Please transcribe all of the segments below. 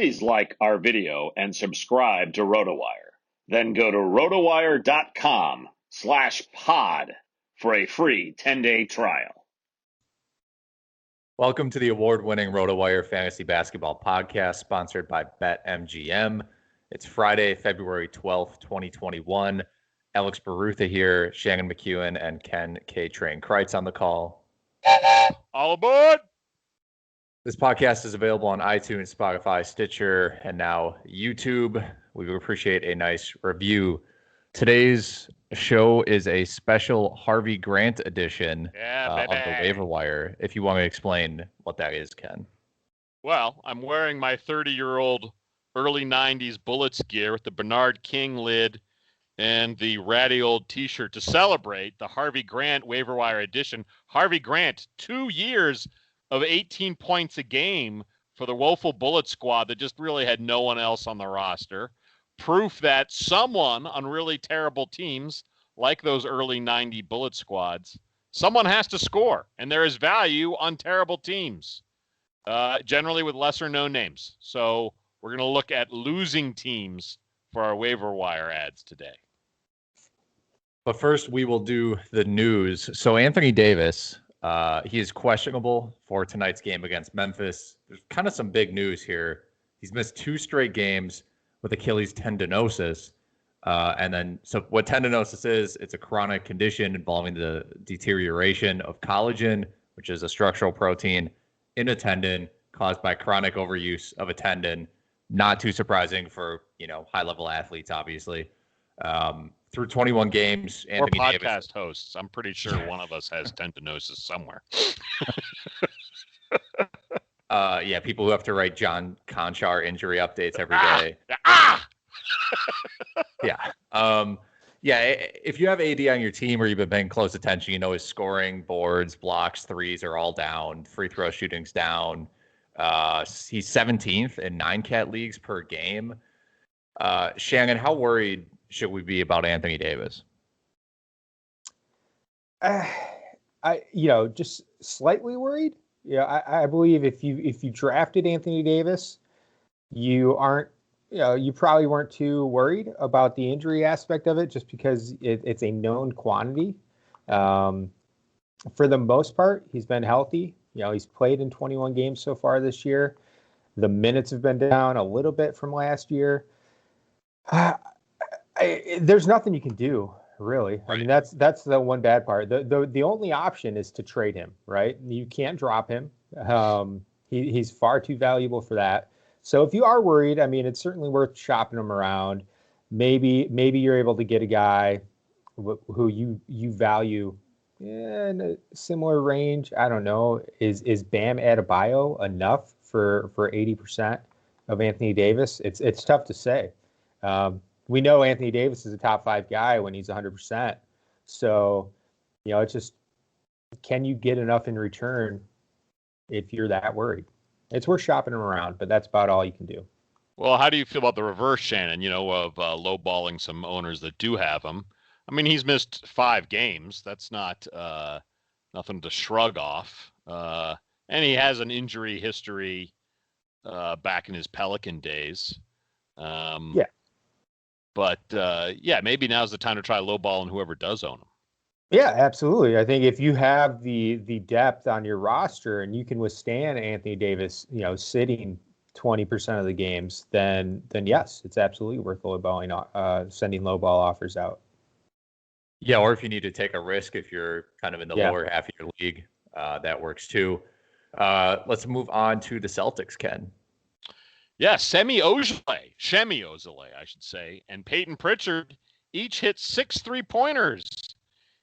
please like our video and subscribe to RotoWire. Then go to rotowire.com/pod for a free 10-day trial. Welcome to the award-winning RotoWire Fantasy Basketball Podcast, sponsored by BetMGM. It's Friday, February 12th, 2021. Alex Barutha here, Shannon McEwen, and Ken K. Train Kreitz on the call. All aboard! This podcast is available on iTunes, Spotify, Stitcher, and now YouTube. We would appreciate a nice review. Today's show is a special Harvey Grant edition of the Waiver Wire. If you want to explain what that is, Ken. Well, I'm wearing my 30-year-old early 90s Bullets gear with the Bernard King lid and the ratty old T-shirt to celebrate the Harvey Grant Waiver Wire edition. Harvey Grant, 2 years of 18 points a game for the woeful Bullet squad that just really had no one else on the roster. Proof that someone on really terrible teams, like those early 90 Bullet squads, someone has to score, and there is value on terrible teams, generally with lesser-known names. So we're going to look at losing teams for our Waiver Wire ads today. But first, we will do the news. So Anthony Davis, he is questionable for tonight's game against Memphis. There's kind of some big news here. He's missed 2 straight games with Achilles tendinosis. So what tendinosis is, it's a chronic condition involving the deterioration of collagen, which is a structural protein in a tendon caused by chronic overuse of a tendon. Not too surprising for, high-level athletes, obviously. Through 21 games, Anthony Davis. Or podcast Davis. hosts. I'm pretty sure one of us has tendinosis somewhere. People who have to write John Conchar injury updates every day. If you have AD on your team or you've been paying close attention, his scoring, boards, blocks, threes are all down. Free throw shooting's down. He's 17th in 9-cat leagues per game. Shannon, how worried should we be about Anthony Davis? Just slightly worried. I believe if you drafted Anthony Davis, you probably weren't too worried about the injury aspect of it, just because it's a known quantity. For the most part, he's been healthy. He's played in 21 games so far this year. The minutes have been down a little bit from last year. There's nothing you can do, really. Right. I mean, that's the one bad part. The only option is to trade him, right? You can't drop him. He's far too valuable for that. So if you are worried, I mean, it's certainly worth shopping him around. Maybe you're able to get a guy who you value in a similar range. I don't know. Is Bam Adebayo enough for 80% of Anthony Davis? It's tough to say. We know Anthony Davis is a top 5 guy when he's 100%. So, it's just, can you get enough in return if you're that worried? It's worth shopping him around, but that's about all you can do. Well, how do you feel about the reverse, Shannon, of lowballing some owners that do have him? I mean, he's missed 5 games. That's not nothing to shrug off. And he has an injury history back in his Pelican days. But maybe now's the time to try lowballing whoever does own him. Yeah, absolutely. I think if you have the depth on your roster and you can withstand Anthony Davis, sitting 20% of the games, then yes, it's absolutely worth lowballing, sending lowball offers out. Yeah, or if you need to take a risk, if you're kind of in the lower half of your league, that works too. Let's move on to the Celtics, Ken. Yeah, Shemi Ojeleye, I should say, and Peyton Pritchard each hit 6 3-pointers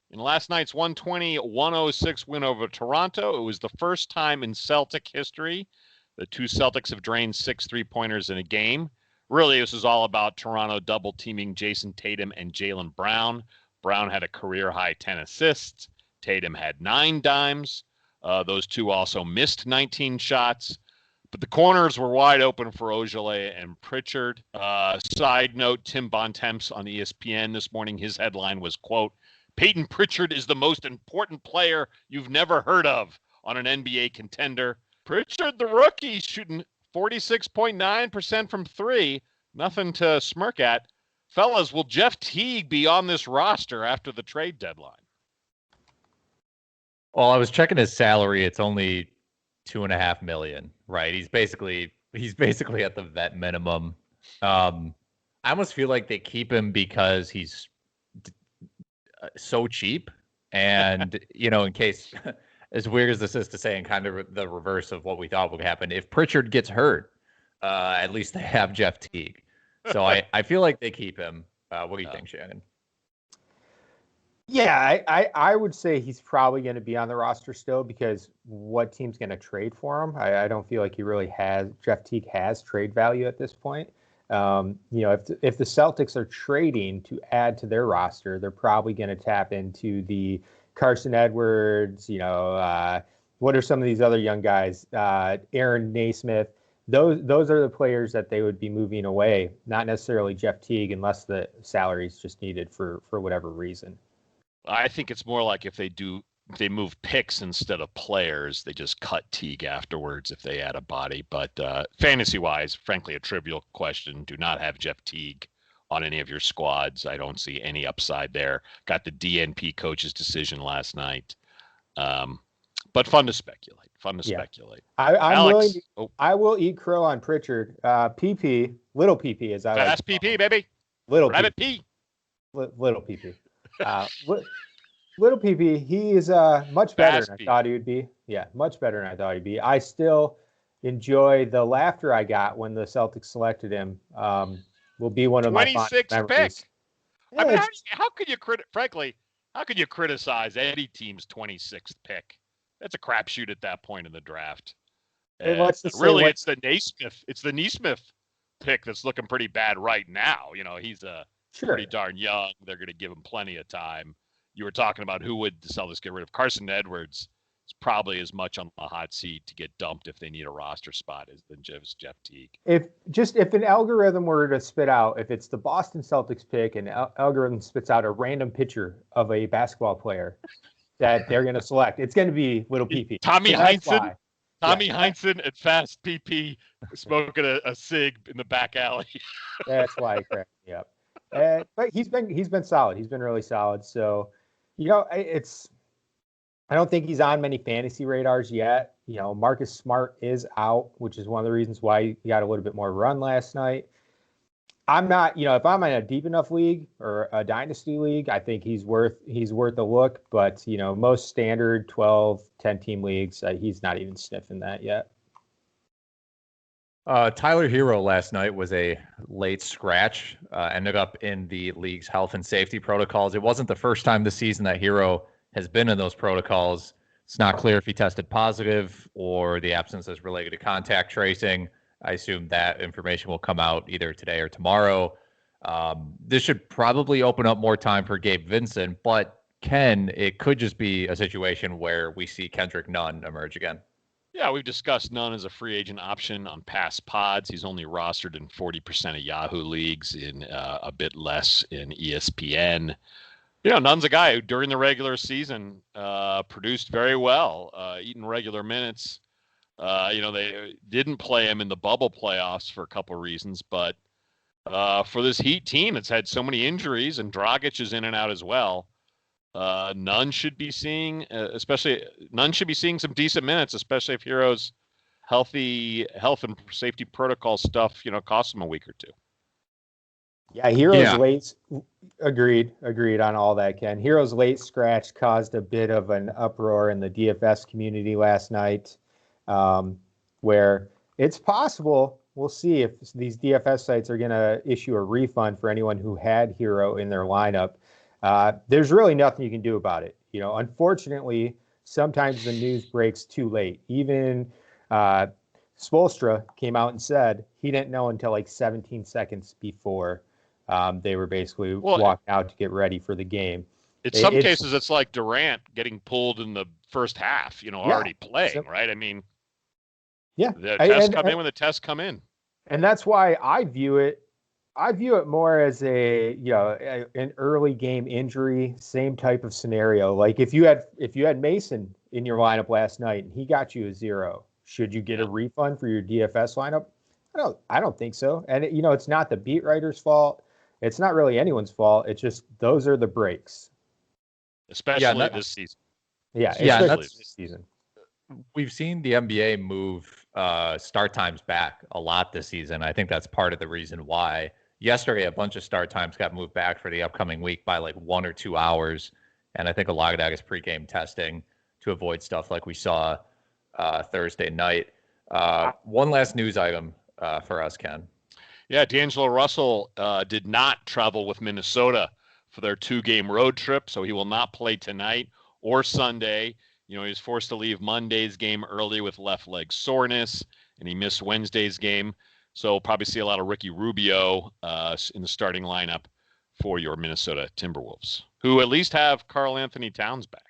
in last night's 120-106 win over Toronto. It was the first time in Celtic history the 2 Celtics have drained 6 3-pointers in a game. Really, this is all about Toronto double-teaming Jason Tatum and Jaylen Brown. Brown had a career-high 10 assists. Tatum had 9 dimes. Those 2 also missed 19 shots. But the corners were wide open for Ojeleye and Pritchard. Side note, Tim Bontemps on ESPN this morning, his headline was, quote, Peyton Pritchard is the most important player you've never heard of on an NBA contender. Pritchard, the rookie, shooting 46.9% from three. Nothing to smirk at. Fellas, will Jeff Teague be on this roster after the trade deadline? Well, I was checking his salary. It's only $2.5 million, right? He's basically at the vet minimum. I almost feel like they keep him because he's so cheap. And, in case, as weird as this is to say, and kind of the reverse of what we thought would happen, if Pritchard gets hurt, at least they have Jeff Teague. So I feel like they keep him. What do you think, Shannon? Yeah, I would say he's probably going to be on the roster still, because what team's going to trade for him? I don't feel like Jeff Teague has trade value at this point. If the Celtics are trading to add to their roster, they're probably going to tap into the Carson Edwards, what are some of these other young guys? Aaron Naismith. Those are the players that they would be moving away, not necessarily Jeff Teague, unless the salary is just needed for whatever reason. I think it's more like if they move picks instead of players, they just cut Teague afterwards if they add a body. But fantasy-wise, frankly, a trivial question. Do not have Jeff Teague on any of your squads. I don't see any upside there. Got the DNP coach's decision last night. But fun to speculate. Speculate. I'm willing to, I will eat crow on Pritchard. PP, little PP, as I like. Fast PP, baby. Little Rabbit P. Little PP. Little PP, he is much better than I thought he would be. Yeah, much better than I thought he'd be. I still enjoy the laughter I got when the Celtics selected him. Will be one of my 26th pick. Yeah, I mean, how could you how could you criticize any team's 26th pick? That's a crapshoot at that point in the draft. It's the Naismith. It's the Naismith pick that's looking pretty bad right now. He's pretty darn young. They're going to give him plenty of time. You were talking about who would the Celtics get rid of. Carson Edwards is probably as much on the hot seat to get dumped if they need a roster spot than Jeff Teague. If an algorithm were to spit out, if it's the Boston Celtics pick and algorithm spits out a random picture of a basketball player that they're going to select, it's going to be little PP. Tommy Heinsohn. Heinsohn at Fast PP smoking a cig in the back alley. That's why I cracked me up. But he's been solid. He's been really solid. So, I don't think he's on many fantasy radars yet. Marcus Smart is out, which is one of the reasons why he got a little bit more run last night. I'm not, if I'm in a deep enough league or a dynasty league, I think he's worth a look. But, most standard 12, 10-team leagues, he's not even sniffing that yet. Tyler Hero last night was a late scratch, ended up in the league's health and safety protocols. It wasn't the first time this season that Hero has been in those protocols. It's not clear if he tested positive or the absence is related to contact tracing. I assume that information will come out either today or tomorrow. This should probably open up more time for Gabe Vincent, but it could just be a situation where we see Kendrick Nunn emerge again. Yeah, we've discussed Nunn as a free agent option on past pods. He's only rostered in 40% of Yahoo leagues, in a bit less in ESPN. Nunn's a guy who during the regular season produced very well, eating regular minutes. They didn't play him in the bubble playoffs for a couple of reasons, but for this Heat team that's had so many injuries, and Dragic is in and out as well, Nunn should be seeing some decent minutes, especially if Hero's health and safety protocol stuff, costs him a week or two. Yeah, Hero's late. Agreed on all that, Ken. Hero's late scratch caused a bit of an uproar in the DFS community last night, where it's possible. We'll see if these DFS sites are going to issue a refund for anyone who had Hero in their lineup. There's really nothing you can do about it. Unfortunately, sometimes the news breaks too late. Even Spoelstra came out and said he didn't know until like 17 seconds before they were basically walking out to get ready for the game. In some cases, it's like Durant getting pulled in the first half, already playing, right? I mean, the tests come in when the tests come in. And that's why I view it more as an early game injury, same type of scenario. Like if you had Mason in your lineup last night and he got you a 0, Should you get a refund for your DFS lineup? I don't think so. And it's not the beat writer's fault. It's not really anyone's fault. It's just those are the breaks, especially this season. Yeah, especially this season. We've seen the NBA move start times back a lot this season. I think that's part of the reason why. Yesterday, a bunch of start times got moved back for the upcoming week by like 1 or 2 hours. And I think a lot of that is pregame testing to avoid stuff like we saw Thursday night. One last news item for us, Ken. Yeah, D'Angelo Russell did not travel with Minnesota for their 2-game road trip, so he will not play tonight or Sunday. He was forced to leave Monday's game early with left leg soreness, and he missed Wednesday's game. So we'll probably see a lot of Ricky Rubio in the starting lineup for your Minnesota Timberwolves, who at least have Karl Anthony Towns back.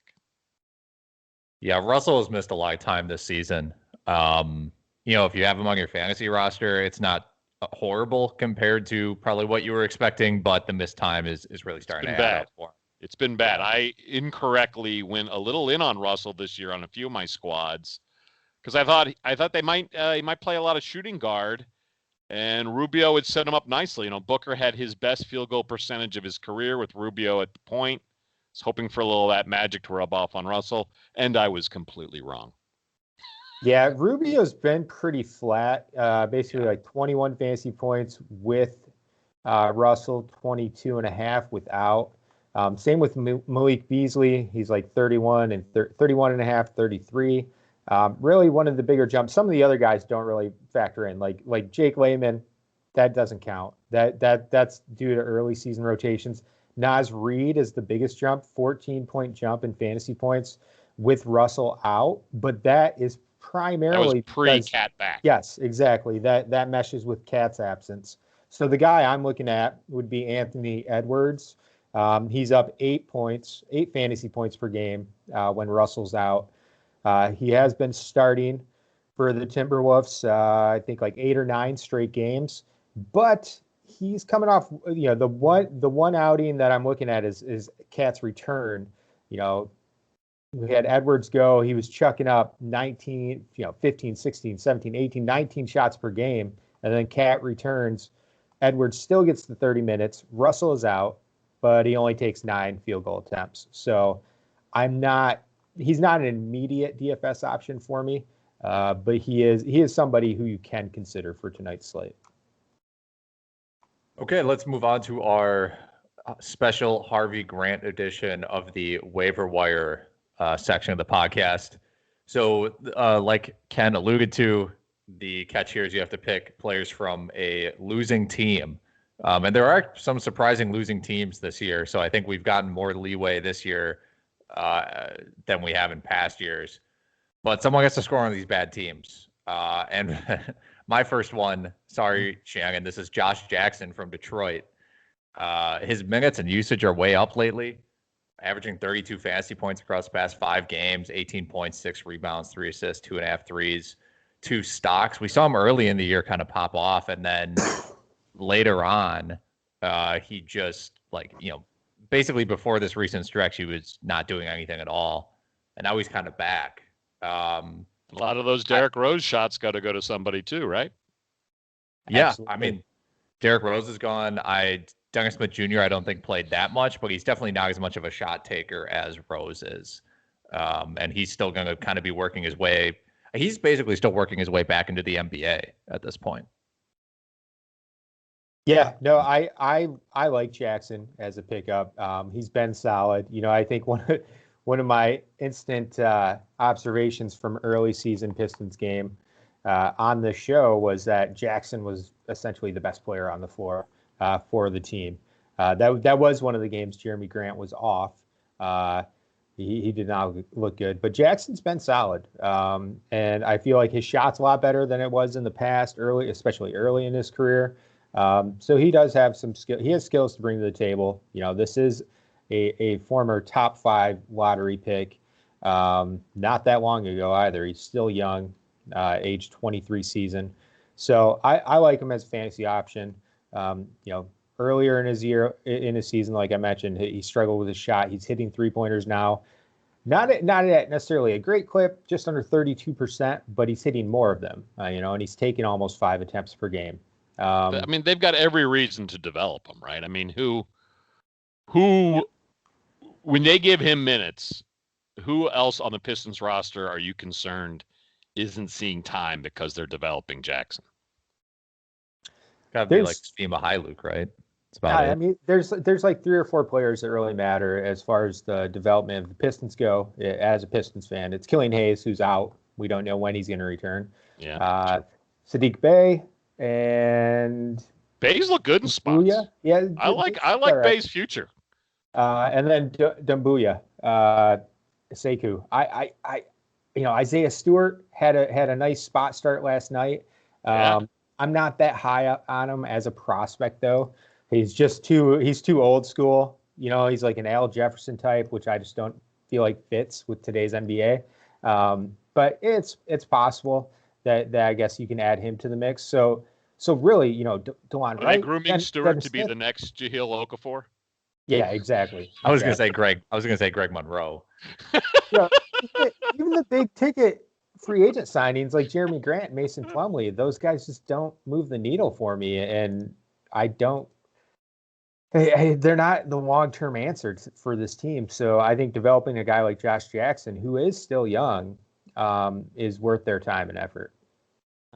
Yeah, Russell has missed a lot of time this season. If you have him on your fantasy roster, it's not horrible compared to probably what you were expecting, but the missed time is really starting to add up for him. It's been bad. I incorrectly went a little in on Russell this year on a few of my squads because I thought he might play a lot of shooting guard, and Rubio would set him up nicely. Booker had his best field goal percentage of his career with Rubio at the point. I was hoping for a little of that magic to rub off on Russell, and I was completely wrong. Yeah, Rubio's been pretty flat. Basically, like 21 fantasy points with Russell, 22.5 without. Same with Malik Beasley. He's like 31 and 31.5, 33. Really one of the bigger jumps. Some of the other guys don't really factor in, like Jake Layman. That doesn't count. That's due to early season rotations. Naz Reid is the biggest jump, 14-point jump in fantasy points with Russell out, but that is primarily pre-Cat back. Yes, exactly. That meshes with Cat's absence. So the guy I'm looking at would be Anthony Edwards. He's up 8 fantasy points per game when Russell's out. He has been starting for the Timberwolves, I think like 8 or 9 straight games, but he's coming off, the one outing that I'm looking at is Cat's return. We had Edwards go, he was chucking up 19, 15, 16, 17, 18, 19 shots per game. And then Cat returns. Edwards still gets the 30 minutes. Russell is out, but he only takes 9 field goal attempts. So he's not an immediate DFS option for me, but he is somebody who you can consider for tonight's slate. Okay, let's move on to our special Harvey Grant edition of the Waiver Wire section of the podcast. So like Ken alluded to, the catch here is you have to pick players from a losing team. And there are some surprising losing teams this year. So I think we've gotten more leeway this year than we have in past years. But someone gets to score on these bad teams. And my first one, sorry, Shannon, this is Josh Jackson from Detroit. His minutes and usage are way up lately, averaging 32 fantasy points across the past 5 games, 18 points, 6 rebounds, 3 assists, 2.5 threes, 2 stocks. We saw him early in the year kind of pop off, and then later on, he just basically before this recent stretch, he was not doing anything at all, and now he's kind of back. A lot of those Derrick Rose shots got to go to somebody too, right? Yeah, Absolutely. I mean, Derrick Rose is gone. Dennis Smith Jr. I don't think played that much, but he's definitely not as much of a shot taker as Rose is. And he's still going to kind of be working his way. He's basically still working his way back into the NBA at this point. Yeah, no, I like Jackson as a pickup. He's been solid. I think one of my instant observations from early season Pistons game on the show was that Jackson was essentially the best player on the floor for the team. That was one of the games Jeremy Grant was off. He did not look good, but Jackson's been solid. And I feel like his shot's a lot better than it was in the past, especially early in his career. So he does have some skill. He has skills to bring to the table. This is a former top 5 lottery pick. Not that long ago either. He's still young, age 23 season. So I like him as a fantasy option. Earlier in his season, like I mentioned, he struggled with his shot. He's hitting 3-pointers now. Not at necessarily a great clip, just under 32%, but he's hitting more of them, and he's taking almost 5 attempts per game. I mean, they've got every reason to develop him, right? I mean, who, when they give him minutes, who else on the Pistons roster are you concerned isn't seeing time because they're developing Jackson? Gotta be like Sphema Hyluk, right? That's about it. I mean, there's like 3 or 4 players that really matter as far as the development of the Pistons go. As a Pistons fan, it's Killian Hayes, who's out. We don't know when he's going to return. Yeah. Sadiq Bey and Bay's look good in spots. Yeah, I like Bay's future. And then Dumbuya, Sekou. Isaiah Stewart had a nice spot start last night. I'm not that high up on him as a prospect though. He's too old school. He's like an Al Jefferson type, which I just don't feel like fits with today's NBA. But it's possible that I guess you can add him to the mix. So really, DeLon Wright. Grooming Stewart to be the next Jahlil Okafor. Yeah, exactly. I was gonna say Greg Monroe. Even the big ticket free agent signings like Jeremy Grant, Mason Plumlee, those guys just don't move the needle for me, and I don't. They're not the long-term answer for this team. So I think developing a guy like Josh Jackson, who is still young, is worth their time and effort.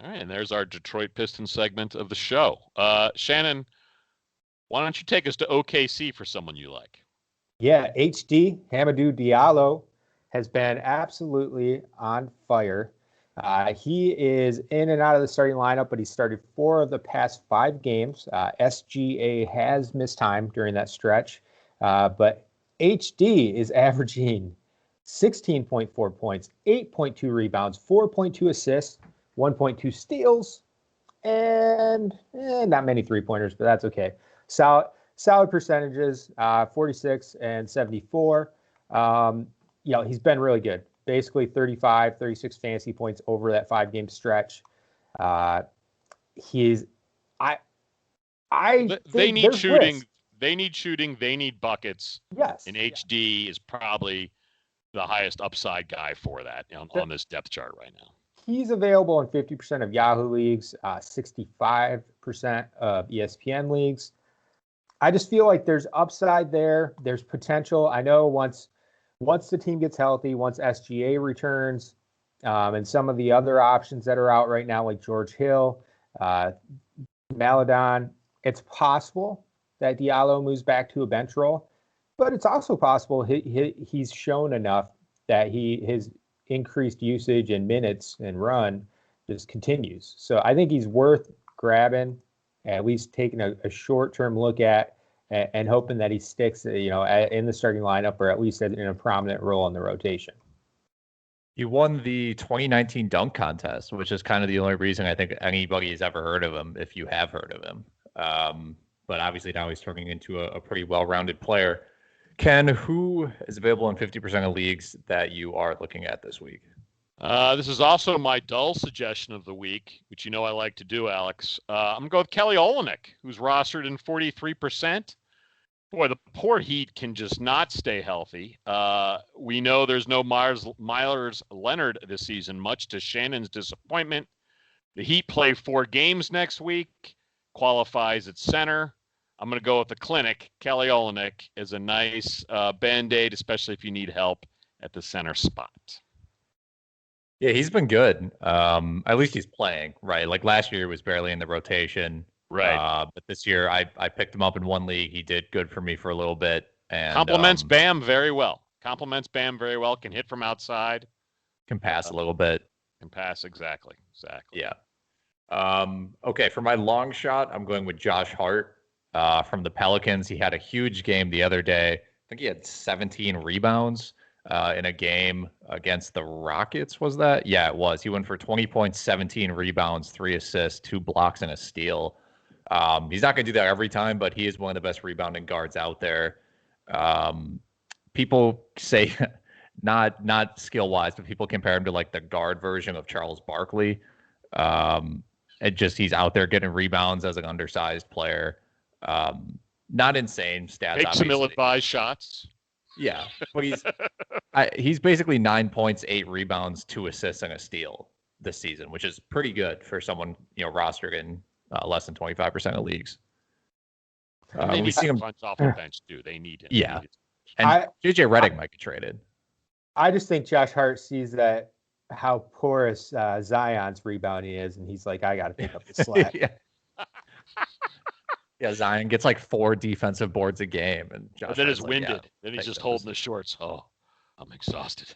All right, and there's our Detroit Pistons segment of the show. Shannon, why don't you take us to OKC for someone you like? Yeah, Hamidou Diallo has been absolutely on fire. He is in and out of the starting lineup, but he started 4 of the past 5 games. SGA has missed time during that stretch, but HD is averaging 16.4 points, 8.2 rebounds, 4.2 assists, 1.2 steals, and not many three-pointers, but that's okay. Solid percentages, 46 and 74. He's been really good. Basically 35, 36 fantasy points over that 5-game stretch. They need shooting. Risk. They need shooting. They need buckets. Yes. And HD is probably the highest upside guy for that on this depth chart right now. He's available in 50% of Yahoo leagues, 65% of ESPN leagues. I just feel like there's upside there. There's potential. I know once the team gets healthy, once SGA returns, and some of the other options that are out right now, like George Hill, Maladon, it's possible that Diallo moves back to a bench role, but it's also possible he's shown enough that his increased usage and minutes and run just continues. So I think he's worth grabbing, at least taking a short-term look at, and hoping that he sticks, in the starting lineup or at least in a prominent role in the rotation. He won the 2019 dunk contest, which is kind of the only reason I think anybody has ever heard of him, if you have heard of him. But obviously now he's turning into a pretty well-rounded player. Ken, who is available in 50% of leagues that you are looking at this week? This is also my dull suggestion of the week, which I like to do, Alex. I'm going to go with Kelly Olynyk, who's rostered in 43%. Boy, the poor Heat can just not stay healthy. We know there's no Meyers Leonard this season, much to Shannon's disappointment. The Heat play 4 games next week, qualifies at center. I'm going to go with the clinic. Kelly Olynyk is a nice Band-Aid, especially if you need help at the center spot. Yeah, he's been good. At least he's playing, right? Like last year, he was barely in the rotation. Right. But this year, I picked him up in 1 league. He did good for me for a little bit. And compliments Bam very well. Can hit from outside. Can pass a little bit. Can pass, exactly. Yeah. Okay, for my long shot, I'm going with Josh Hart from the Pelicans. He had a huge game the other day. I think he had 17 rebounds in a game against the Rockets, was that? Yeah, it was. He went for 20 points, 17 rebounds, 3 assists, 2 blocks, and a steal. He's not going to do that every time, but he is one of the best rebounding guards out there. People say not skill-wise, but people compare him to like the guard version of Charles Barkley. He's out there getting rebounds as an undersized player. Not insane stats. Take some ill-advised shots. Yeah, but he's basically 9 points, 8 rebounds, 2 assists, and a steal this season, which is pretty good for someone rostered in less than 25% of leagues. And they we need see some him punch off the bench too. They need him. Yeah, and JJ Redick might get traded. I just think Josh Hart sees that how porous Zion's rebounding is, and he's like, I got to pick up the slack. Yeah, Zion gets like 4 defensive boards a game, and Josh then is Hart's winded. Like, then he's just holding the shorts. Oh, I'm exhausted.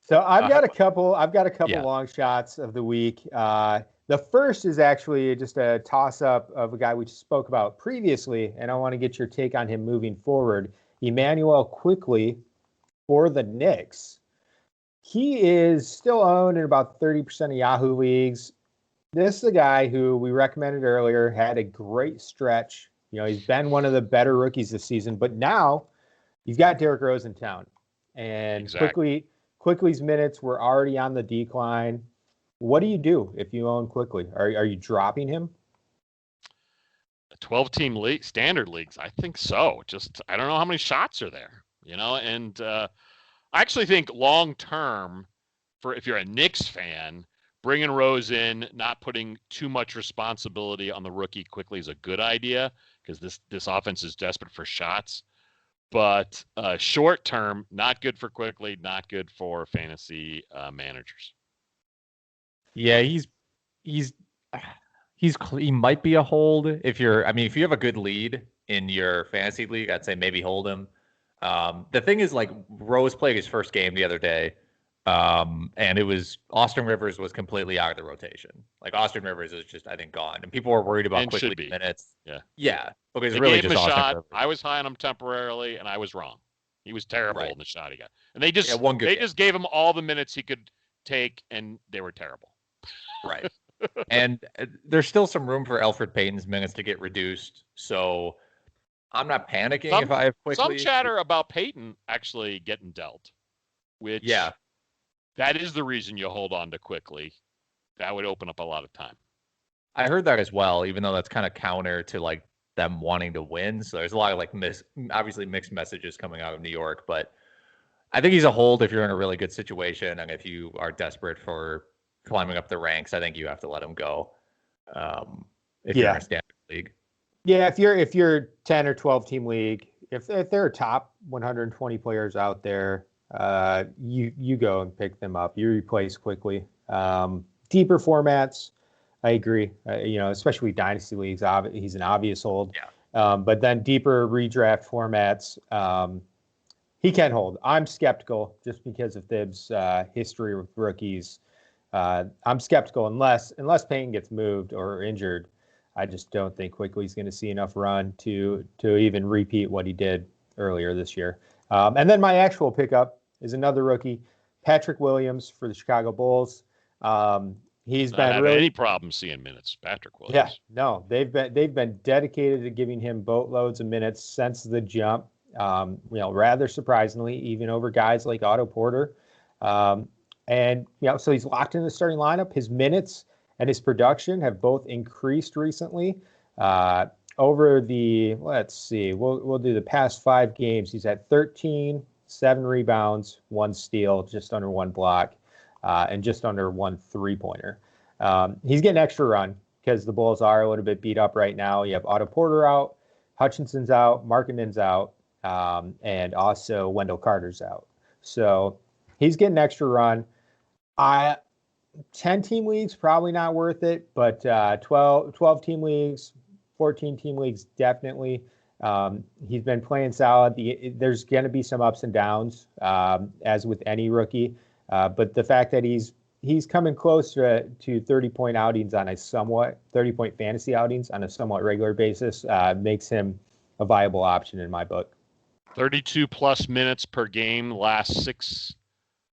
So I've got a couple long shots of the week. The first is actually just a toss-up of a guy we spoke about previously, and I want to get your take on him moving forward. Immanuel Quickley for the Knicks. He is still owned in about 30% of Yahoo leagues. This is a guy who we recommended earlier, had a great stretch. He's been one of the better rookies this season, but now you've got Derrick Rose in town. And Exactly. Quickley's minutes were already on the decline. What do you do if you own Quickley? Are you dropping him? 12-team league, standard leagues, I think so. Just I don't know how many shots are there, and I actually think long term, for if you're a Knicks fan, bringing Rose in, not putting too much responsibility on the rookie Quickley is a good idea because this offense is desperate for shots. But short term, not good for Quickley, not good for fantasy managers. Yeah, he might be a hold if you have a good lead in your fantasy league, I'd say maybe hold him. The thing is, like, Rose played his first game the other day, and it was Austin Rivers was completely out of the rotation. Like, Austin Rivers is just, I think, gone, and people were worried about Quickley minutes. Yeah, because they really gave just him a Austin shot. Rivers. I was high on him temporarily, and I was wrong. He was terrible in the shot he got, and they just just gave him all the minutes he could take, and they were terrible. Right. And there's still some room for Elfrid Payton's minutes to get reduced. So I'm not panicking if I have Quickley. Some chatter about Payton actually getting dealt, which that is the reason you hold on to Quickley. That would open up a lot of time. I heard that as well, even though that's kind of counter to like them wanting to win. So there's a lot of like obviously mixed messages coming out of New York, but I think he's a hold if you're in a really good situation and if you are desperate for climbing up the ranks. I think you have to let him go. If you're in a standard league. Yeah, if you're 10 or 12 team league, if there are top 120 players out there, you go and pick them up. You replace Quickley. Deeper formats, I agree. Especially dynasty leagues, he's an obvious hold. Yeah. But then deeper redraft formats, he can hold. I'm skeptical just because of Thibs' history with rookies. I'm skeptical unless Payton gets moved or injured. I just don't think Quickley's going to see enough run to even repeat what he did earlier this year. And then my actual pickup is another rookie, Patrick Williams for the Chicago Bulls. He's been really any problem seeing minutes, Patrick Williams. Yeah, no, they've been dedicated to giving him boatloads of minutes since the jump. Rather surprisingly, even over guys like Otto Porter. And so he's locked in the starting lineup. His minutes and his production have both increased recently. Over the, let's see, we'll do the past 5 games. He's had 13, 7 rebounds, 1 steal, just under 1 block, and just under 1 3-pointer. He's getting extra run because the Bulls are a little bit beat up right now. You have Otto Porter out, Hutchinson's out, Markkanen's out, and also Wendell Carter's out. So he's getting extra run. 10-team leagues, probably not worth it, but 12-team leagues, 14-team leagues, definitely. He's been playing solid. There's going to be some ups and downs, as with any rookie. But the fact that he's coming close to 30-point outings on a somewhat 30-point fantasy outings on a somewhat regular basis makes him a viable option in my book. 32 plus minutes per game last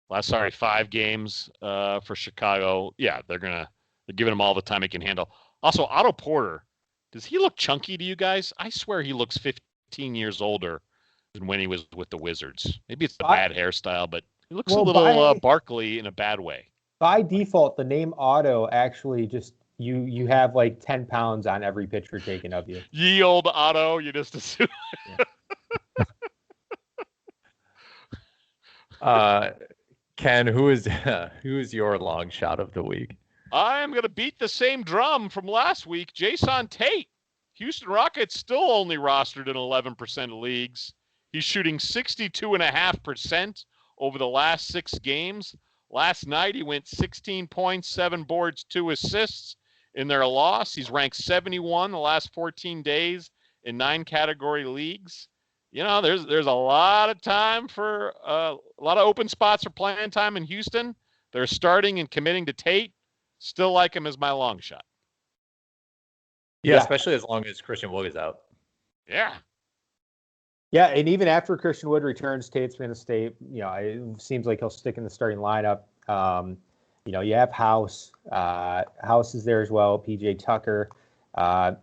5 games for Chicago. Yeah, they're giving him all the time he can handle. Also, Otto Porter, does he look chunky to you guys? I swear he looks 15 years older than when he was with the Wizards. Maybe it's the bad hairstyle, but he looks a little Barkley in a bad way. By default, the name Otto actually just you have like 10 pounds on every picture taken of you. Ye old Otto, you just assume. Ken, who is your long shot of the week? I am going to beat the same drum from last week. Jae'Sean Tate. Houston Rockets still only rostered in 11% of leagues. He's shooting 62.5% over the last 6 games. Last night, he went 16 points, 7 boards, 2 assists in their loss. He's ranked 71 the last 14 days in 9 category leagues. You know, there's a lot of time for a lot of open spots for playing time in Houston. They're starting and committing to Tate. Still like him as my long shot. Yeah, especially as long as Christian Wood is out. Yeah. Yeah, and even after Christian Wood returns, Tate's going to stay. You know, it seems like he'll stick in the starting lineup. You know, you have House. House is there as well. PJ Tucker. You know,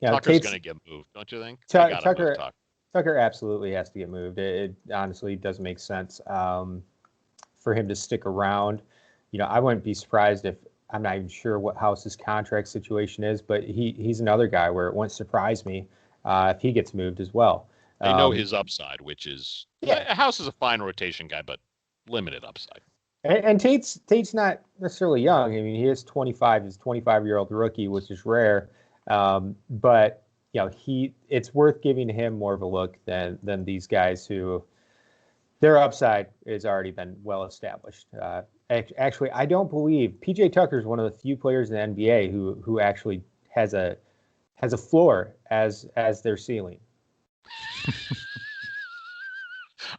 Tucker's going to get moved, don't you think? Tucker absolutely has to get moved. It honestly doesn't make sense for him to stick around. You know, I wouldn't be surprised if, I'm not even sure what House's contract situation is, but he's another guy where it wouldn't surprise me if he gets moved as well. They know his upside, which is House is a fine rotation guy, but limited upside. And Tate's not necessarily young. I mean, he is 25. He's a 25-year-old rookie, which is rare. But you know, it's worth giving him more of a look than these guys who their upside has already been well established. Actually, I don't believe PJ Tucker is one of the few players in the NBA who actually has a floor as their ceiling.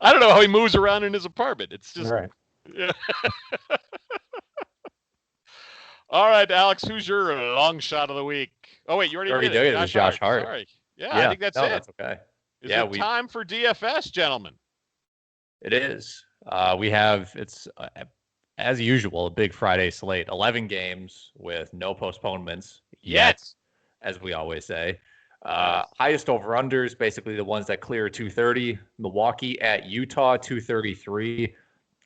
I don't know how he moves around in his apartment. It's just right. Yeah. All right, Alex, who's your long shot of the week? Oh wait, you already did it. Josh Hart. Sorry. Yeah, I think that's it. That's okay. Is it time for DFS, gentlemen? It is. We have, it's as usual, a big Friday slate. 11 games with no postponements yet, as we always say. Highest over-unders, basically the ones that clear 230. Milwaukee at Utah, 233.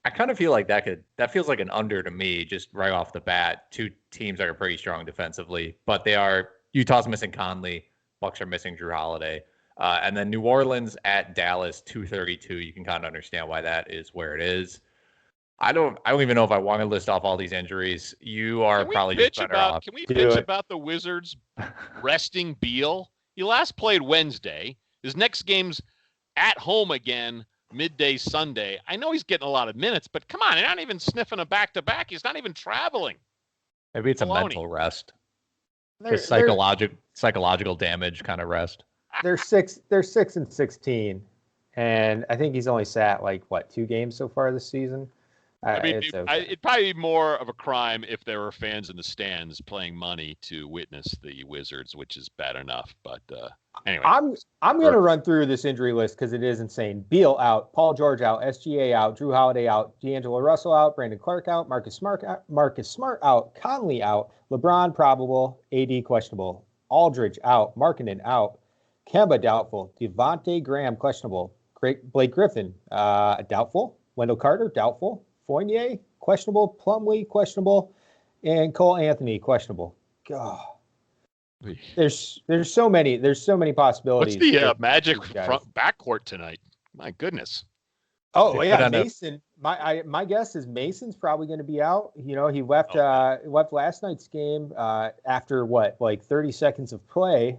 I kind of feel like that feels like an under to me, just right off the bat. 2 teams that are pretty strong defensively, but Utah's missing Conley, Bucks are missing Drew Holiday. And then New Orleans at Dallas, 232. You can kind of understand why that is where it is. I don't even know if I want to list off all these injuries. You are probably just better off. Can we bitch about the Wizards resting Beal? He last played Wednesday. His next game's at home again, midday Sunday. I know he's getting a lot of minutes, but come on, he's not even sniffing a back-to-back. He's not even traveling. Maybe it's a mental rest. Just psychological damage kind of rest. They're 6-16, and I think he's only sat 2 games so far this season. I mean, it'd probably be more of a crime if there were fans in the stands playing money to witness the Wizards, which is bad enough. But anyway, I'm going to run through this injury list because it is insane. Beal out, Paul George out, SGA out, Drew Holiday out, D'Angelo Russell out, Brandon Clark out, Marcus Smart out, Conley out, LeBron probable, AD questionable, Aldridge out, Markkanen out, Kemba doubtful, Devontae Graham questionable, Blake Griffin doubtful, Wendell Carter doubtful, Fournier questionable, Plumlee questionable, and Cole Anthony questionable. God, there's so many possibilities. What's the Magic front backcourt tonight? My goodness. Oh yeah, Mason. My guess is Mason's probably going to be out. You know, he left last night's game after 30 seconds of play.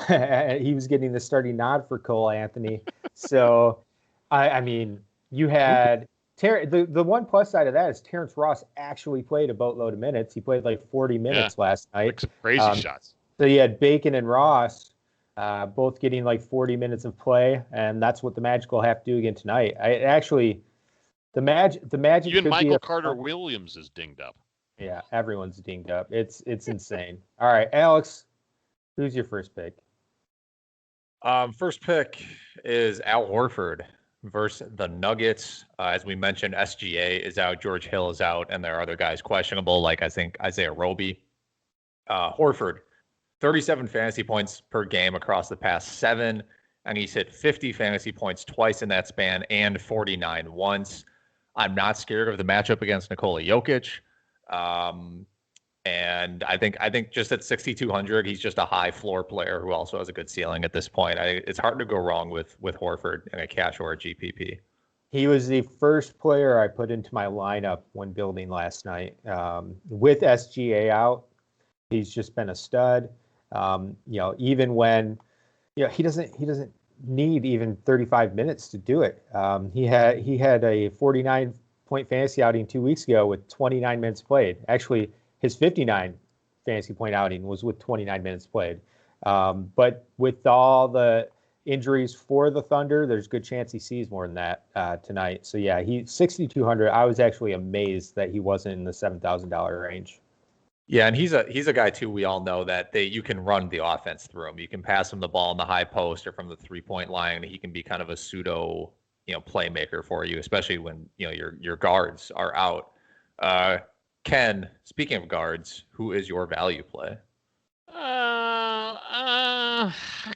He was getting the starting nod for Cole Anthony. So, I mean, you had the one plus side of that is Terrence Ross actually played a boatload of minutes. He played 40 minutes last night. Some crazy shots. So you had Bacon and Ross both getting 40 minutes of play, and that's what the Magic will have to do again tonight. The Magic. Even Michael Carter Williams is dinged up. Yeah, everyone's dinged up. It's insane. All right, Alex, who's your first pick? First pick is Al Horford versus the Nuggets. As we mentioned, SGA is out, George Hill is out, and there are other guys questionable, like I think Isaiah Roby. Horford, 37 fantasy points per game across the past 7, and he's hit 50 fantasy points twice in that span and 49 once. I'm not scared of the matchup against Nikola Jokic. And I think just at 6,200, he's just a high floor player who also has a good ceiling at this point. It's hard to go wrong with Horford in a cash or a GPP. He was the first player I put into my lineup when building last night. With SGA out, he's just been a stud. Even when, he doesn't need even 35 minutes to do it. He had a 49-point fantasy outing 2 weeks ago with 29 minutes played. Actually, his 59 fantasy point outing was with 29 minutes played. But with all the injuries for the Thunder, there's a good chance he sees more than that tonight. So yeah, he's 6,200. I was actually amazed that he wasn't in the $7,000 range. Yeah, and he's a guy too. We all know that you can run the offense through him. You can pass him the ball in the high post or from the 3-point line. He can be kind of a pseudo, playmaker for you, especially when your guards are out. Ken, speaking of guards, who is your value play?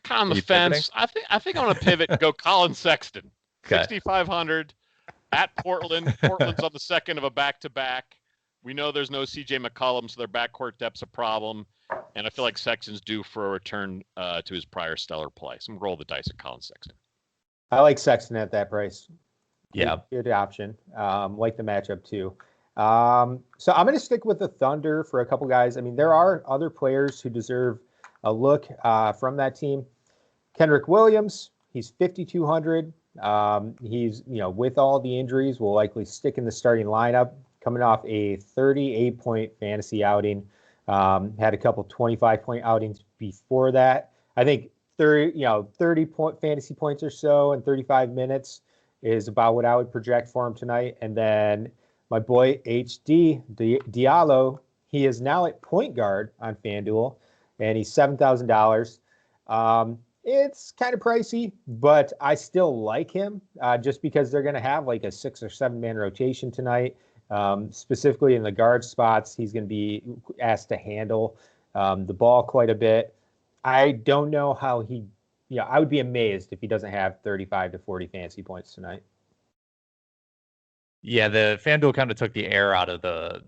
Kind of on the fence. I think I'm gonna pivot and go Colin Sexton. Okay. 6,500 at Portland. Portland's on the second of a back-to-back. We know there's no CJ McCollum, so their backcourt depth's a problem. And I feel like Sexton's due for a return to his prior stellar play. So I'm gonna roll the dice at Colin Sexton. I like Sexton at that price. Yeah. Good option. Like the matchup too. So I'm going to stick with the Thunder for a couple guys. I mean, there are other players who deserve a look from that team. Kendrick Williams, he's 5,200. He's, with all the injuries, will likely stick in the starting lineup, coming off a 38-point fantasy outing. Had a couple 25-point outings before that. I think 30-point fantasy points or so in 35 minutes is about what I would project for him tonight. And then my boy Diallo, he is now at point guard on FanDuel, and he's $7,000. It's kind of pricey, but I still like him just because they're going to have like a 6 or 7 man rotation tonight. Specifically in the guard spots, he's going to be asked to handle the ball quite a bit. I don't know how I would be amazed if he doesn't have 35 to 40 fantasy points tonight. Yeah, the FanDuel kind of took the air out of the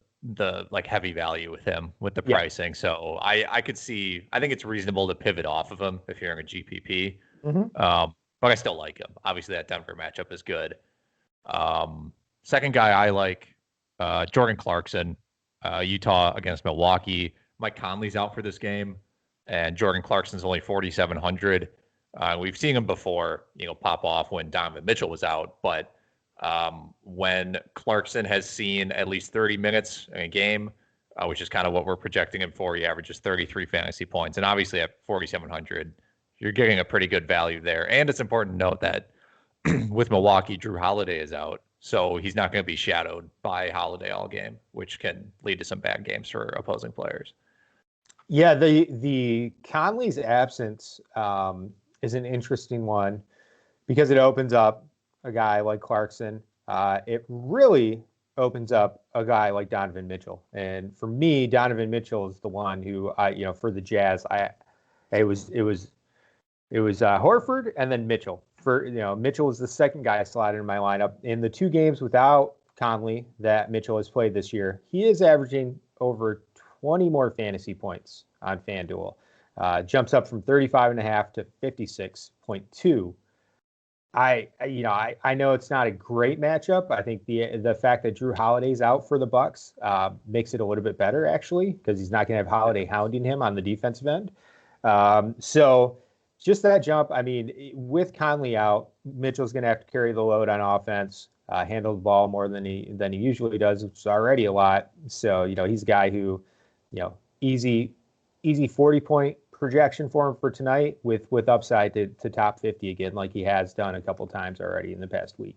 like heavy value with him with the pricing. So I could see, I think it's reasonable to pivot off of him if you're in a GPP. Mm-hmm. But I still like him. Obviously that Denver matchup is good. Second guy I like, Jordan Clarkson, Utah against Milwaukee. Mike Conley's out for this game, and Jordan Clarkson's only 4,700. We've seen him before, pop off when Donovan Mitchell was out, but when Clarkson has seen at least 30 minutes in a game, which is kind of what we're projecting him for, he averages 33 fantasy points. And obviously at 4,700, you're getting a pretty good value there. And it's important to note that with Milwaukee, Drew Holiday is out, so he's not going to be shadowed by Holiday all game, which can lead to some bad games for opposing players. Yeah, the Conley's absence is an interesting one because it opens up a guy like Clarkson. It really opens up a guy like Donovan Mitchell. And for me, Donovan Mitchell is the one who for the Jazz, it was Horford and then Mitchell. Mitchell was the second guy I slotted in my lineup. In the 2 games without Conley that Mitchell has played this year, he is averaging over 20 more fantasy points on FanDuel. Jumps up from 35.5 to 56.2. I know it's not a great matchup. I think the fact that Drew Holiday's out for the Bucks makes it a little bit better, actually, because he's not going to have Holiday hounding him on the defensive end. So just that jump. I mean, with Conley out, Mitchell's going to have to carry the load on offense, handle the ball more than he usually does, which is already a lot. So he's a guy who, easy 40-point projection for him for tonight with upside to top 50 again, like he has done a couple times already in the past week.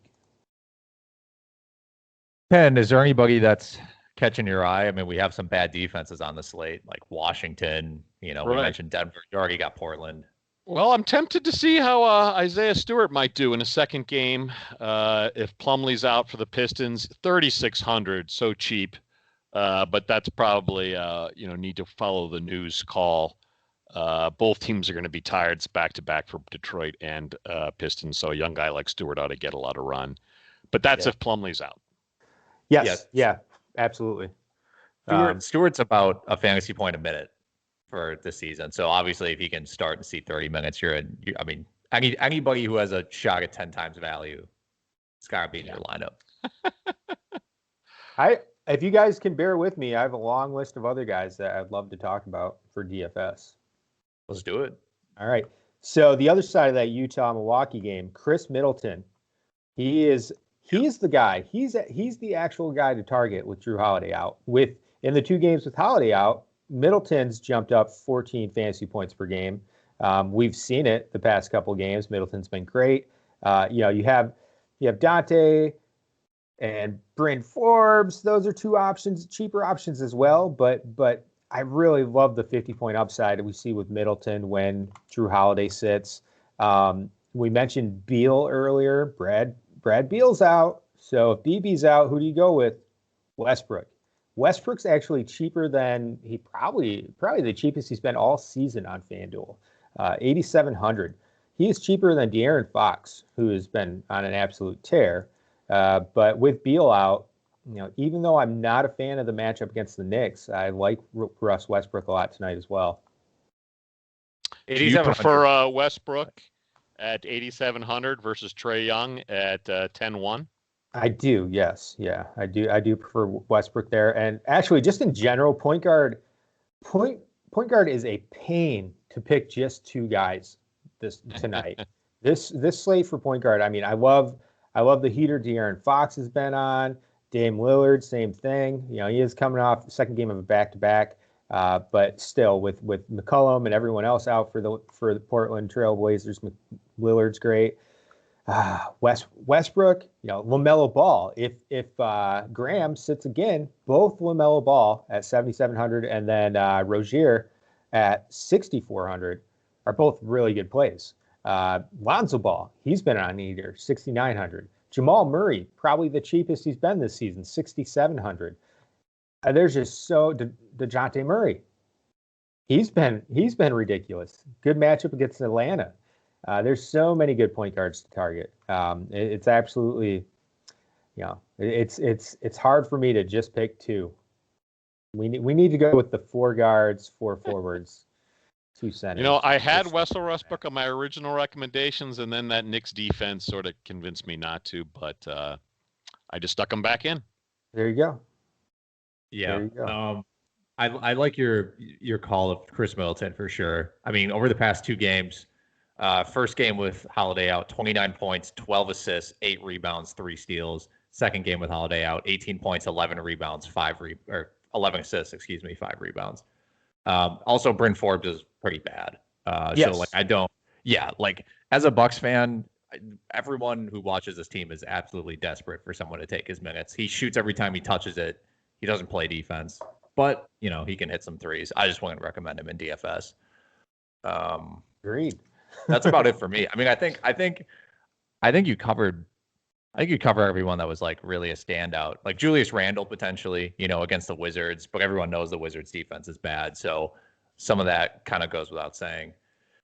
Pen, is there anybody that's catching your eye? I mean, we have some bad defenses on the slate, like Washington. We mentioned Denver. You already got Portland. Well, I'm tempted to see how Isaiah Stewart might do in a second game if Plumlee's out for the Pistons. 3,600, so cheap, but that's probably need to follow the news call. Both teams are going to be tired. It's back-to-back for Detroit and Pistons, so a young guy like Stewart ought to get a lot of run. But that's if Plumlee's out. Yes. Yeah, absolutely. Stewart's about a fantasy point a minute for this season. So obviously, if he can start and see 30 minutes, anybody who has a shot at 10 times value, It's got to be in your lineup. If you guys can bear with me, I have a long list of other guys that I'd love to talk about for DFS. Let's do it. All right. So the other side of that Utah-Milwaukee game, Chris Middleton, he's the guy. He's the actual guy to target with Jrue Holiday out. In the 2 games with Holiday out, Middleton's jumped up 14 fantasy points per game. We've seen it the past couple of games. Middleton's been great. You have Dante and Bryn Forbes. Those are 2 options, cheaper options as well. But I really love the 50-point upside that we see with Middleton when Jrue Holiday sits. We mentioned Beal earlier. Brad Beal's out. So if BB's out, who do you go with? Westbrook. Westbrook's actually cheaper than he probably the cheapest he's been all season on FanDuel, 8,700. He is cheaper than De'Aaron Fox, who has been on an absolute tear. But with Beal out, even though I'm not a fan of the matchup against the Knicks, I like Russ Westbrook a lot tonight as well. Do you prefer Westbrook at 8,700 versus Trae Young at 10-1? I do, yes. Yeah, I do prefer Westbrook there. And actually, just in general, point guard is a pain to pick just 2 guys tonight. This slate for point guard, I mean, I love the heater De'Aaron Fox has been on. Dame Lillard, same thing. He is coming off the second game of a back-to-back, but still with McCollum and everyone else out for the Portland Trail Blazers, Lillard's great. Westbrook, LaMelo Ball. If Graham sits again, both LaMelo Ball at 7,700 and then Rozier at 6,400 are both really good plays. Lonzo Ball, he's been on either 6,900. Jamal Murray, probably the cheapest he's been this season, 6,700. There's just DeJounte Murray. He's been ridiculous. Good matchup against Atlanta. There's so many good point guards to target. It's absolutely, it's hard for me to just pick 2. We need to go with the 4 guards, 4 forwards, 2 centers. I had Russell Westbrook on my original recommendations, and then that Knicks defense sort of convinced me not to, but I just stuck him back in. There you go. Yeah. There you go. I like your call of Chris Middleton for sure. I mean, over the past 2 games, first game with Holiday out, 29 points, 12 assists, 8 rebounds, 3 steals. Second game with Holiday out, 18 points, 11 rebounds, 11 assists, 5 rebounds. Also, Bryn Forbes is pretty bad. Yes. So as a Bucks fan, everyone who watches this team is absolutely desperate for someone to take his minutes. He shoots every time he touches it. He doesn't play defense, but he can hit some threes. I just wouldn't recommend him in DFS. Agreed. That's about it for me. I mean, I think you covered. I think you cover everyone that was really a standout. Like Julius Randle potentially, against the Wizards, but everyone knows the Wizards defense is bad. So some of that kind of goes without saying.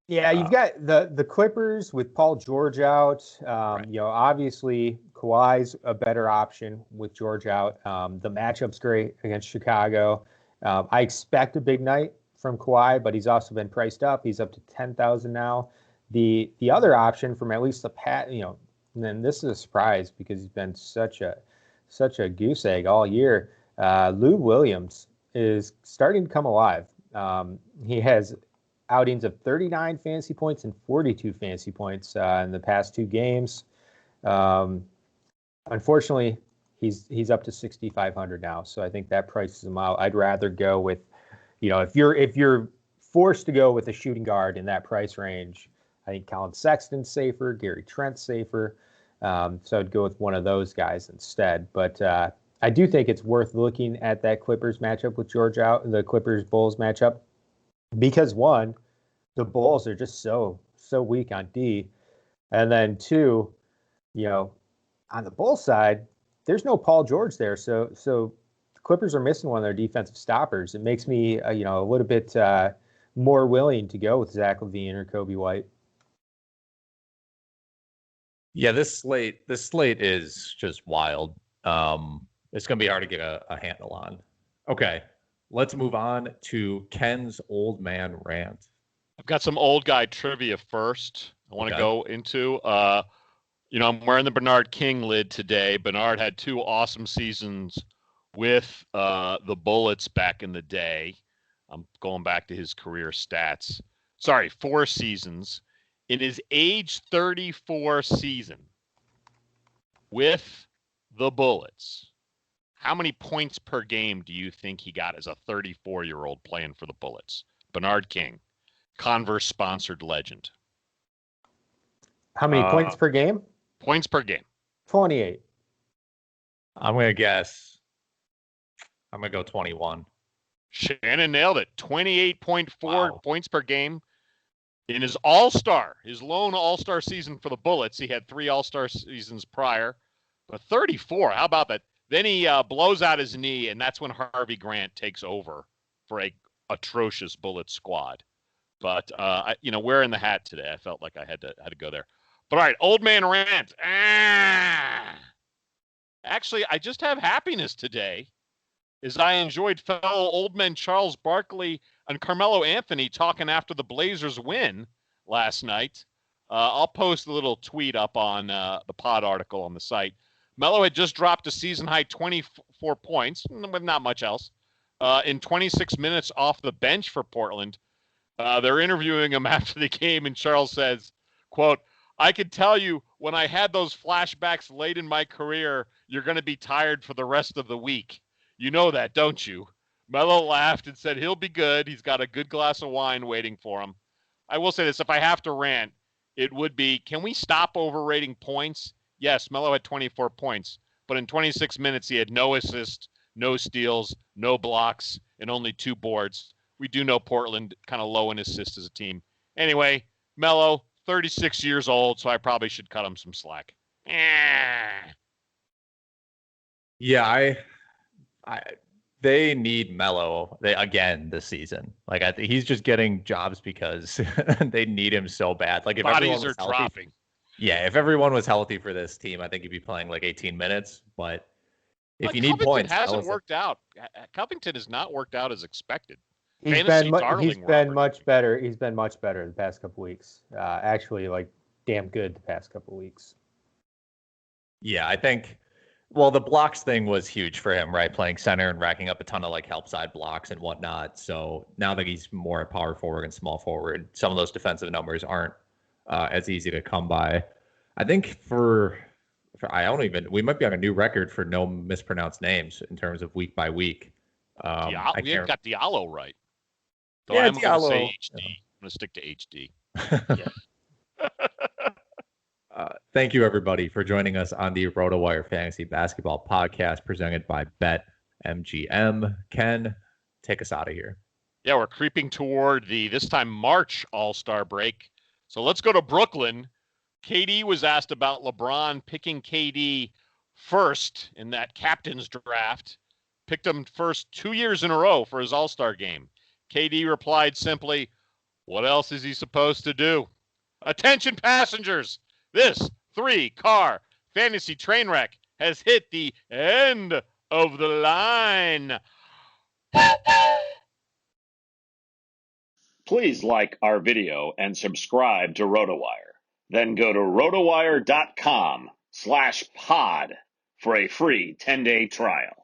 Yeah, you've got the Clippers with Paul George out. Right. Obviously Kawhi's a better option with George out. The matchup's great against Chicago. I expect a big night from Kawhi, but he's also been priced up. He's up to 10,000 now. The other option from at least and then this is a surprise because he's been such a goose egg all year. Lou Williams is starting to come alive. He has outings of 39 fantasy points and 42 fantasy points in the past 2 games. Unfortunately, he's up to 6,500 now, so I think that prices him out. I'd rather go with, if you're forced to go with a shooting guard in that price range, I think Colin Sexton's safer, Gary Trent's safer. So I'd go with one of those guys instead. But I do think it's worth looking at that Clippers matchup with George out, the Clippers-Bulls matchup, because 1, the Bulls are just so weak on D. And then 2, on the Bulls side, there's no Paul George there. So the Clippers are missing one of their defensive stoppers. It makes me, a little bit more willing to go with Zach LaVine or Kobe White. Yeah, this slate is just wild. It's going to be hard to get a handle on. Okay, let's move on to Ken's old man rant. I've got some old guy trivia first. I want to go into I'm wearing the Bernard King lid today. Bernard had 2 awesome seasons with the Bullets back in the day. I'm going back to his career stats. Sorry, 4 seasons. In his age 34 season with the Bullets, how many points per game do you think he got as a 34-year-old playing for the Bullets? Bernard King, Converse-sponsored legend. How many points per game? Points per game. 28. I'm going to guess. I'm going to go 21. Shannon nailed it. 28.4 points per game. In his lone all-star season for the Bullets, he had 3 all-star seasons prior. But 34, how about that? Then he blows out his knee, and that's when Harvey Grant takes over for a atrocious Bullets squad. But wearing the hat today, I felt like I had to go there. But all right, old man rant. Actually, I just have happiness today, as I enjoyed fellow old men Charles Barkley and Carmelo Anthony talking after the Blazers win last night. I'll post a little tweet up on the pod article on the site. Melo had just dropped a season-high 24 points, with not much else, in 26 minutes off the bench for Portland. They're interviewing him after the game, and Charles says, quote, "I could tell you when I had those flashbacks late in my career, you're going to be tired for the rest of the week. You know that, don't you?" Melo laughed and said he'll be good. He's got a good glass of wine waiting for him. I will say this, if I have to rant, it would be, can we stop overrating points? Yes, Melo had 24 points, but in 26 minutes he had no assists, no steals, no blocks, and only 2 boards. We do know Portland kind of low in assists as a team. Anyway, Melo, 36 years old, so I probably should cut him some slack. Yeah, they need Melo again this season. Like I think he's just getting jobs because they need him so bad. Like if bodies are dropping. Yeah, if everyone was healthy for this team, I think he'd be playing like 18 minutes. But if you need points, hasn't worked out. Covington has not worked out as expected. He's been much better. He's been much better the past couple weeks. Actually, like damn good the past couple weeks. Yeah, I think. Well, the blocks thing was huge for him, right? Playing center and racking up a ton of like help side blocks and whatnot. So now that he's more a power forward and small forward, some of those defensive numbers aren't as easy to come by. I think we might be on a new record for no mispronounced names in terms of week by week. We ain't got Diallo right. So yeah, I'm Diallo. Going to say HD. I'm going to stick to HD. Thank you, everybody, for joining us on the RotoWire Fantasy Basketball Podcast presented by BetMGM. Ken, take us out of here. Yeah, we're creeping toward this time March All-Star break. So let's go to Brooklyn. KD was asked about LeBron picking KD first in that captain's draft. Picked him first 2 years in a row for his All-Star game. KD replied simply, "What else is he supposed to do?" Attention passengers! This 3-car fantasy train wreck has hit the end of the line. Please like our video and subscribe to RotoWire. Then go to rotowire.com/pod for a free 10-day trial.